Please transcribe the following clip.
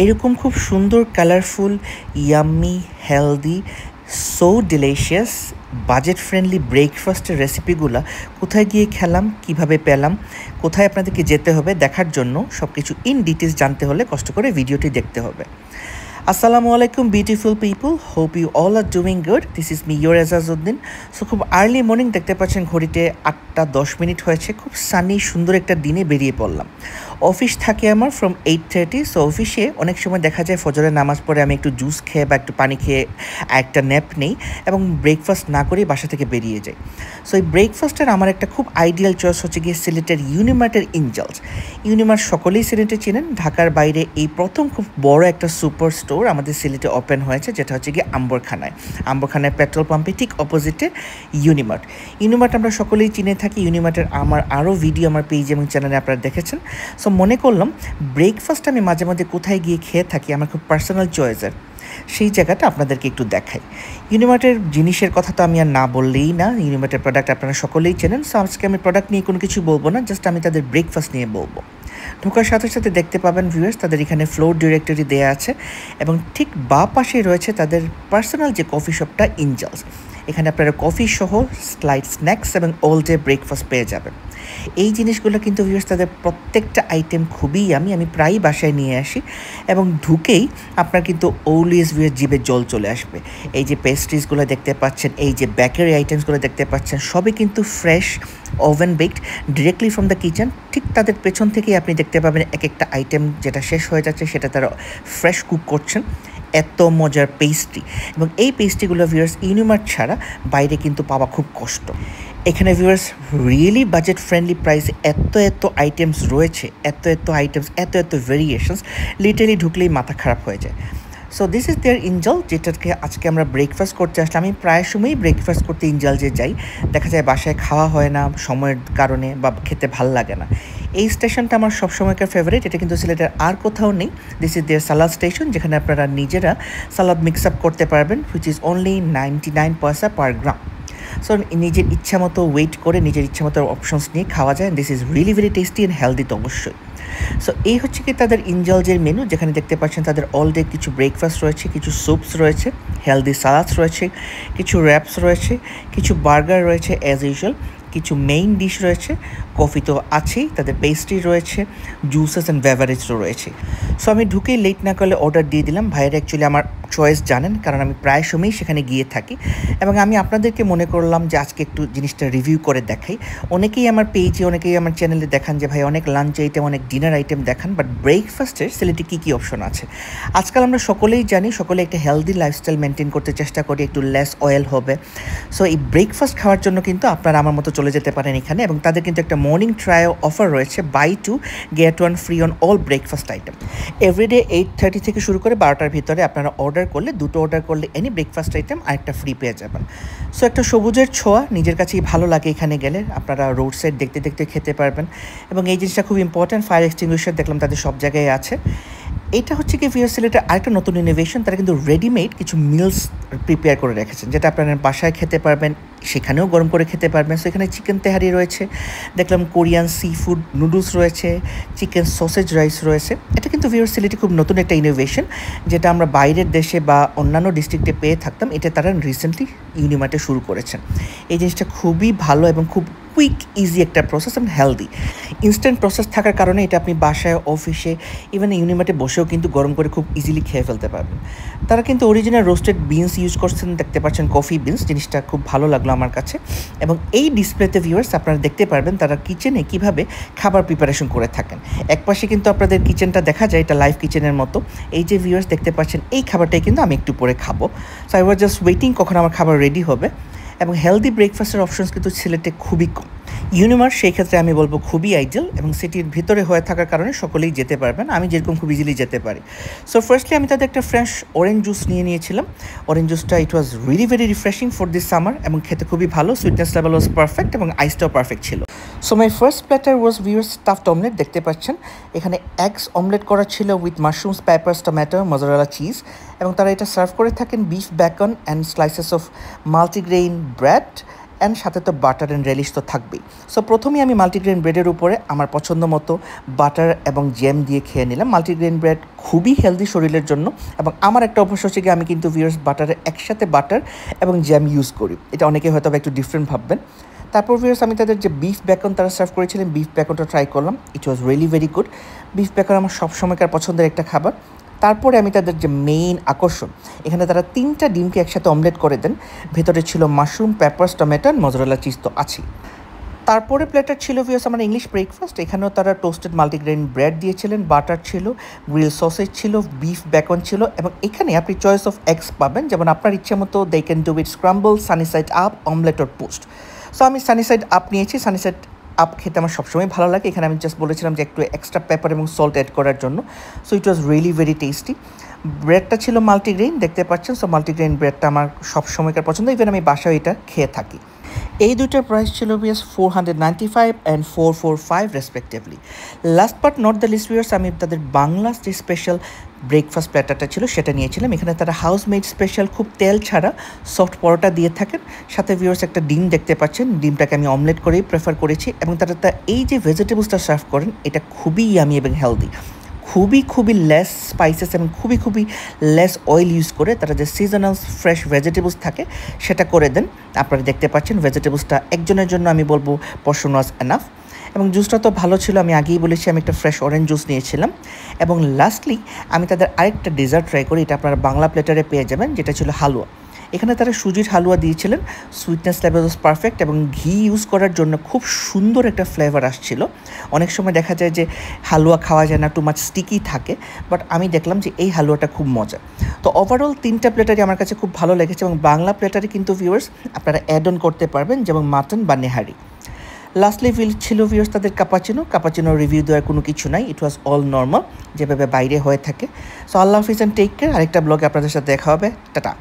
এরকম খুব সুন্দর colourful yummy healthy so delicious budget friendly ব্রেকফাস্টের রেসিপিগুলো কোথায় গিয়ে খেলাম, কিভাবে পেলাম, কোথায় আপনাদেরকে যেতে হবে দেখার জন্য সব কিছু ইন ডিটেলস জানতে হলে কষ্ট করে ভিডিওটি দেখতে হবে। Assalamu alaikum beautiful people, hope you all are doing good. This is me your Azazuddin. So খুব আর্লি মর্নিং দেখতে পাচ্ছেন ঘড়িতে 8:10 হয়েছে। খুব সানি সুন্দর একটা দিনে বেরিয়ে পড়লাম। অফিস থাকে আমার ফ্রম 8:30। সো অফিসে অনেক সময় দেখা যায় ফজরের নামাজ পড়ে আমি একটু জুস খেয়ে বা একটু পানি খেয়ে একটা ন্যাপ নেই এবং ব্রেকফাস্ট না করেই বাসা থেকে বেরিয়ে যাই। সো এই ব্রেকফাস্টের আমার একটা খুব আইডিয়াল চয়েস হচ্ছে গিয়ে সিলেটের ইউনিমার্টের ইনজালস। ইউনিমার্ট সকলেই সিলেটে চিনেন। ঢাকার বাইরে এই প্রথম খুব বড় একটা সুপার স্টোর আমাদের সিলেটে ওপেন হয়েছে, যেটা হচ্ছে গিয়ে আম্বরখানায় পেট্রোল পাম্পে ঠিক অপোজিটে ইউনিমার্ট আমরা সকলেই চিনে থাকি। ইউনিমার্টের আমার আরও ভিডিও আমার পেজ এবং চ্যানেলে আপনারা দেখেছেন। সো মনে করলাম ব্রেকফাস্ট আমি মাঝে মাঝে কোথায় গিয়ে খেয়ে থাকি, আমার খুব পার্সোনাল চয়েসের, সেই জায়গাটা আপনাদেরকে একটু দেখাই। ইউনিমার্টের জিনিসের কথা তো আমি আর না বললেই না। ইউনিমার্টের প্রোডাক্ট আপনারা সকলেই চেনেন। সো আজকে আমি প্রোডাক্ট নিয়ে কোনো কিছু বলবো না, জাস্ট আমি তাদের ব্রেকফাস্ট নিয়ে বলবো। ঢোকার সাথে সাথে দেখতে পাবেন ভিউয়ার্স, তাদের এখানে ফ্লোর ডিরেক্টরি দেওয়া আছে এবং ঠিক বা পাশেই রয়েছে তাদের পার্সোনাল যে কফি শপটা ইনজালস। এখানে আপনারা কফি সহ স্লাইড স্ন্যাক্স এবং অল ডে ব্রেকফাস্ট পেয়ে যাবেন। এই জিনিসগুলো কিন্তু ভিউয়ার্স তাদের প্রত্যেকটা আইটেম খুবই আমি প্রায়ই বাসায় নিয়ে আসি এবং ঢুকেই আপনার কিন্তু অলওয়েজ ভিউয়ার্স জিভে জল চলে আসবে। এই যে পেস্ট্রিজগুলো দেখতে পাচ্ছেন, এই যে বেকারি আইটেমসগুলো দেখতে পাচ্ছেন, সবই কিন্তু fresh oven baked directly from the kitchen. ঠিক তাদের পেছন থেকেই আপনি দেখতে পাবেন এক একটা আইটেম যেটা শেষ হয়ে যাচ্ছে সেটা তারা ফ্রেশ কুক করছেন। এত মজার পেস্ট্রি এবং এই পেস্ট্রিগুলো ভিউয়ার্স ইউনিমার্ট ছাড়া বাইরে কিন্তু পাওয়া খুব কষ্ট। এখানে ভিউয়ার্স রিয়েলি বাজেট ফ্রেন্ডলি প্রাইসে এত আইটেমস রয়েছে, এত ভেরিয়েশনস, লিটারালি ঢুকলেই মাথা খারাপ হয়ে যায়। সো দিস ইজ দেয়ার ইনজাল, যেটাকে আজকে আমরা ব্রেকফাস্ট করতে আসলাম। আমি প্রায় সময়ই ব্রেকফাস্ট করতে ইনজাল যে যাই, দেখা যায় বাসায় খাওয়া হয় না সময়ের কারণে বা খেতে ভাল লাগে না। এই স্টেশনটা আমার সবসময়কার ফেভারিট। এটা কিন্তু সিলেটের আর কোথাও নেই। This is there salad station, যেখানে আপনারা নিজেরা সালাদ মিক্স আপ করতে পারবেন, হুইচ ইজ অনলি 99 পয়সা পার গ্রাম। সো নিজের ইচ্ছা মতো ওয়েট করে নিজের ইচ্ছা মতো অপশনস নিয়ে খাওয়া যায়। This is really very tasty and healthy তো অবশ্যই। সো এই হচ্ছে কি তাদের ইনজালজের মেনু, যেখানে দেখতে পাচ্ছেন তাদের অল ডে কিছু ব্রেকফাস্ট রয়েছে, কিছু স্যুপস রয়েছে, হেলদি সালাদস রয়েছে, কিছু র্যাপস রয়েছে, কিছু বার্গার রয়েছে অ্যাজ ইউজুয়াল, কিছু মেইন ডিশ রয়েছে, কফি তো আছেই, তাদের পেস্ট্রি রয়েছে, জুসেস অ্যান্ড বেভারেজও রয়েছে। সো আমি ঢুকেই লেট না করলে অর্ডার দিয়ে দিলাম। ভাইয়েরা অ্যাকচুয়ালি আমার চয়েস জানেন, কারণ আমি প্রায় সময়ই সেখানে গিয়ে থাকি এবং আমি আপনাদেরকে মনে করলাম যে আজকে একটু জিনিসটা রিভিউ করে দেখাই। অনেকেই আমার পেজে, অনেকেই আমার চ্যানেলে দেখান যে ভাই অনেক লাঞ্চ আইটেম, অনেক ডিনার আইটেম দেখান, বাট ব্রেকফাস্টের সিলেটে কী অপশন আছে। আজকাল আমরা সকলেই জানি, সকলে একটা হেলদি লাইফস্টাইল মেনটেন করতে চেষ্টা করি, একটু লেস অয়েল হবে। সো এই ব্রেকফাস্ট খাওয়ার জন্য কিন্তু আপনারা আমার মতো চলে যেতে পারেন এখানে, এবং তাদের কিন্তু একটা মর্নিং ট্রায়াল অফার রয়েছে, buy 2 get 1 free on all breakfast item. Everyday 8:30 থেকে শুরু করে 12টার ভিতরে আপনারা অর্ডার করলে, দুটো অর্ডার করলে এনি ব্রেকফাস্ট আইটেম আরেকটা ফ্রি পেয়ে যাবেন। সো একটা সবুজের ছোঁয়া নিজের কাছেই ভালো লাগে। এখানে গেলে আপনারা রোড সাইড দেখতে দেখতে খেতে পারবেন এবং এই জিনিসটা খুব ইম্পর্ট্যান্ট। ফায়ার এক্সটিংগুইশার দেখলাম তাদের সব জায়গায় আছে। এটা হচ্ছে কি ভিউয়ার্স সিলেটের আরেকটা নতুন ইনোভেশন, তারা কিন্তু রেডিমেড কিছু মিলস প্রিপেয়ার করে রেখেছেন, যেটা আপনারা বাসায় খেতে পারবেন, সেখানেও গরম করে খেতে পারবেন। সো এখানে চিকেন তেহারি রয়েছে, দেখলাম কোরিয়ান সি ফুড নুডলস রয়েছে, চিকেন সসেজ রাইস রয়েছে। এটা কিন্তু ভিউয়ার্স সিলেটে খুব নতুন একটা ইনোভেশন, যেটা আমরা বাইরের দেশে বা অন্যান্য ডিস্ট্রিক্টে পেয়ে থাকতাম। এটা তারা রিসেন্টলি ইউনিমার্টে শুরু করেছেন। এই জিনিসটা খুবই ভালো এবং খুব কুইক ইজি একটা প্রসেস এবং হেলদি ইনস্ট্যান্ট প্রসেস থাকার কারণে এটা আপনি বাসায়, অফিসে, ইভেন ইউনিমার্টে বসেও কিন্তু গরম করে খুব ইজিলি খেয়ে ফেলতে পারবেন। তারা কিন্তু অরিজিনাল রোস্টেড বিনস ইউজ করছেন, দেখতে পাচ্ছেন কফি বিনস, জিনিসটা খুব ভালো লাগলো আমার কাছে। এবং এই ডিসপ্লেতে ভিউয়ার্স আপনারা দেখতে পারবেন তারা কিচেনে কীভাবে খাবার প্রিপারেশন করে থাকেন। একপাশে কিন্তু আপনাদের কিচেনটা দেখা যায়, এটা লাইভ কিচেনের মতো। এই যে ভিউয়ার্স দেখতে পাচ্ছেন, এই খাবারটাই কিন্তু আমি একটু পরে খাবো। So I was just waiting কখন আমার খাবার রেডি হবে। এবং হেলদি ব্রেকফাস্টের অপশনস কিন্তু সিলেটে খুবই কম। ইউনিমার্ট সেই ক্ষেত্রে আমি বলবো খুবই আইডিয়াল এবং সিটির ভিতরে হয়ে থাকার কারণে সকলেই যেতে পারবেন, আমি যেরকম খুব ইজিলি যেতে পারি। সো ফার্স্টলি আমি তাদের একটা ফ্রেশ অরেঞ্জ জুস নিয়েছিলাম। অরেঞ্জ জুসটা it was really very refreshing for this summer এবং খেতে খুবই ভালো, সুইটনেস লেভেল ওয়াজ পারফেক্ট এবং আইসটাও পারফেক্ট ছিল। So my first platter was viewers stuffed omelette. দেখতে পাচ্ছেন এখানে এগস অমলেট করা ছিল with mushrooms, peppers, tomato, mozzarella cheese, এবং তারা এটা সার্ভ করে থাকেন beef bacon and slices of multigrain bread and সাথে তো বাটার অ্যান্ড রেলিশ তো থাকবেই। সো প্রথমেই আমি মাল্টিগ্রেন ব্রেডের উপরে আমার পছন্দ মতো বাটার এবং জ্যাম দিয়ে খেয়ে নিলাম। মাল্টিগ্রেন ব্রেড খুবই হেলদি শরীরের জন্য, এবং আমার একটা অভ্যাস হচ্ছে গিয়ে আমি কিন্তু ভিউয়ার্স বাটারে একসাথে বাটার এবং জ্যাম ইউজ করি। এটা অনেকে হয়তো একটু ডিফারেন্ট ভাববেন। তারপর ভিউয়ার্স আমি তাদের যে বিফ বেকন তারা সার্ভ করেছিলেন, বিফ বেকনটা ট্রাই করলাম। It was really very good. Beef bacon আমার সবসময়কার পছন্দের একটা খাবার। তারপরে আমি তাদের যে মেইন আকর্ষণ, এখানে তারা 3টা ডিমকে একসাথে অমলেট করে দেন। ভেতরে ছিল mushroom, papers, tomato, mozzarella cheese তো আছেই। তারপরে প্লেটার ছিল ভিউয়ার্স আমার ইংলিশ ব্রেকফাস্ট। এখানেও তারা টোস্টেড মাল্টিগ্রেন ব্রেড দিয়েছিলেন, বাটার ছিল, গ্রিল সসেজ ছিল, বিফ বেকন ছিল, এবং এখানে আপনি চয়েস অফ এগস পাবেন, যেমন আপনার ইচ্ছে মতো they can do it scramble, sunny side up, omelette or poached. So আমি সানি সাইড আপ নিয়েছি। সানি সাইড আপ খেতে আমার সবসময় ভালো লাগে। এখানে আমি জাস্ট বলেছিলাম যে একটু এক্সট্রা পেপার এবং সল্ট অ্যাড করার জন্য। So it was really very tasty. ব্রেডটা ছিল মাল্টিগ্রেইন, দেখতে পাচ্ছেন। সো মাল্টিগ্রেইন ব্রেডটা আমার সবসময়কার পছন্দ, ইভেন আমি বাসায় এটা খেয়ে থাকি। এই দুইটার প্রাইস ছিল viewers 495 and 445 respectively. Last but not the least viewers, আমি তাদের বাংলা যে স্পেশাল ব্রেকফাস্ট প্ল্যাটারটা ছিল সেটা নিয়েছিলাম। এখানে তারা হাউসমেড স্পেশাল খুব তেল ছাড়া সফট পরোটা দিয়ে থাকেন, সাথে ভিউয়ার্স একটা ডিম দেখতে পাচ্ছেন। ডিমটাকে আমি অমলেট করেই প্রেফার করেছি, এবং তারা এই যে ভেজিটেবলসটা সার্ভ করেন এটা খুবই ইয়ামি এবং হেলদি। খুবই লেস স্পাইসেস এবং খুবই লেস অয়েল ইউজ করে তারা যে সিজনাল ফ্রেশ ভেজিটেবলস থাকে সেটা করে দেন। আপনারা দেখতে পাচ্ছেন ভেজিটেবলসটা একজনের জন্য আমি বলবো পোর্শন ওয়াজ এনাফ, এবং জুসটা তো ভালো ছিল। আমি আগেই বলেছি আমি একটা ফ্রেশ অরেঞ্জ জুস নিয়েছিলাম। এবং লাস্টলি আমি তাদের আরেকটা ডেজার্ট ট্রাই করি, এটা আপনারা বাংলা প্লেটারে পেয়ে যাবেন, যেটা ছিল হালুয়া। এখানে তারা সুজির হালুয়া দিয়েছিলেন। সুইটনেস লেভেল ওয়াজ পারফেক্ট, এবং ঘি ইউজ করার জন্য খুব সুন্দর একটা ফ্লেভার আসছিল। অনেক সময় দেখা যায় যে হালুয়া খাওয়া যায় না, টু মাচ স্টিকি থাকে, বাট আমি দেখলাম যে এই হালুয়াটা খুব মজা। তো ওভারঅল 3টা প্লেটারই আমার কাছে খুব ভালো লেগেছে, এবং বাংলা প্লেটারে কিন্তু ভিউয়ার্স আপনারা অ্যাড অন করতে পারবেন, যেমন মাটন বা নেহারি। লাস্টলি ছিল ভিউয়ার্স তাদের কাপাচিনো রিভিউ দেওয়ার কোনো কিছু নাই। ইট ওয়াজ অল নর্মাল, যেভাবে বাইরে হয়ে থাকে। সো আল্লাহ হাফিজ অ্যান্ড টেক কেয়ার। আরেকটা ব্লগে আপনাদের সাথে দেখা হবে। টাটা।